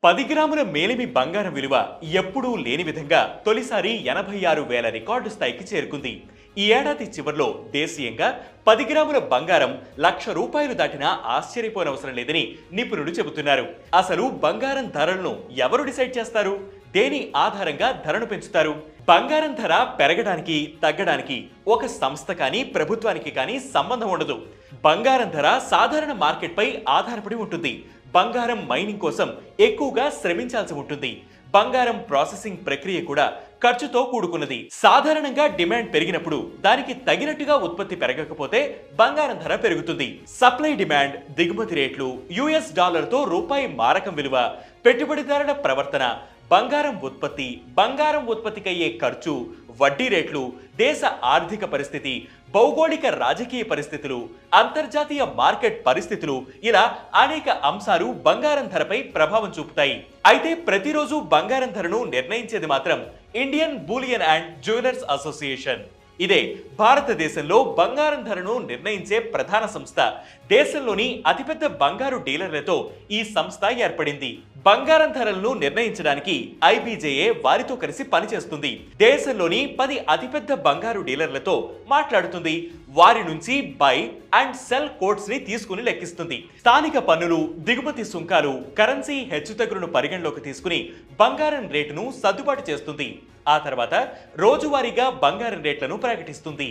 10 గ్రాముల మేలిమి బంగారం విలువ ఎప్పుడూ లేని విధంగా తొలిసారి 86,000 రికార్డు స్థాయికి చేరుకుంది. ఈ ఏడాది చివరిలో దేశీయంగా 10 గ్రాముల బంగారం ₹1,00,000 దాటినా ఆశ్చర్యపోనవసరం లేదని నిపుణులు చెబుతున్నారు. అసలు బంగారం ధరలను ఎవరు డిసైడ్ చేస్తారు? దేని ఆధారంగా ధరను పెంచుతారు? బంగారం ధర పెరగడానికి తగ్గడానికి ఒక సంస్థ కానీ ప్రభుత్వానికి కానీ సంబంధం ఉండదు. బంగారం ధర సాధారణ మార్కెట్పై ఆధారపడి ఉంటుంది. బంగారం మైనింగ్ కోసం ఎక్కువగా శ్రమించాల్సి ఉంటుంది. బంగారం ప్రాసెసింగ్ ప్రక్రియ కూడా ఖర్చుతో కూడుకున్నది. సాధారణంగా డిమాండ్ పెరిగినప్పుడు దానికి తగినట్టుగా ఉత్పత్తి పెరగకపోతే బంగారం ధర పెరుగుతుంది. సప్లై డిమాండ్, దిగుమతి రేట్లు, యుఎస్ డాలర్తో రూపాయి మారకం విలువ, పెట్టుబడిదారుల ప్రవర్తన, బంగారం ఉత్పత్తికయ్యే ఖర్చు, వడ్డీ రేట్లు, దేశ ఆర్థిక పరిస్థితి, భౌగోళిక రాజకీయ పరిస్థితులు, అంతర్జాతీయ మార్కెట్ పరిస్థితులు ఇలా అనేక అంశాలు బంగారం ధరపై ప్రభావం చూపుతాయి. అయితే ప్రతిరోజు బంగారం ధరను నిర్ణయించేది మాత్రం Indian bullion and jewellers association. ఇదే భారతదేశంలో బంగారం ధరను నిర్ణయించే ప్రధాన సంస్థ. దేశంలోని అతిపెద్ద బంగారు డీలర్లతో ఈ సంస్థ ఏర్పడింది. బంగారం ధరలను నిర్ణయించడానికి ఐబీజేఏ వారితో కలిసి పనిచేస్తుంది. దేశంలోని 10 అతిపెద్ద బంగారు డీలర్లతో మాట్లాడుతుంది. వారి నుంచి బై అండ్ సెల్ కోడ్స్ ని తీసుకుని లెక్కిస్తుంది. స్థానిక పన్నులు, దిగుమతి సుంకాలు, కరెన్సీ హెచ్చుతగ్గులను పరిగణలోకి తీసుకుని బంగారం రేటును సర్దుబాటు చేస్తుంది. ఆ తర్వాత రోజువారీగా బంగారం రేట్లను ప్రకటిస్తుంది.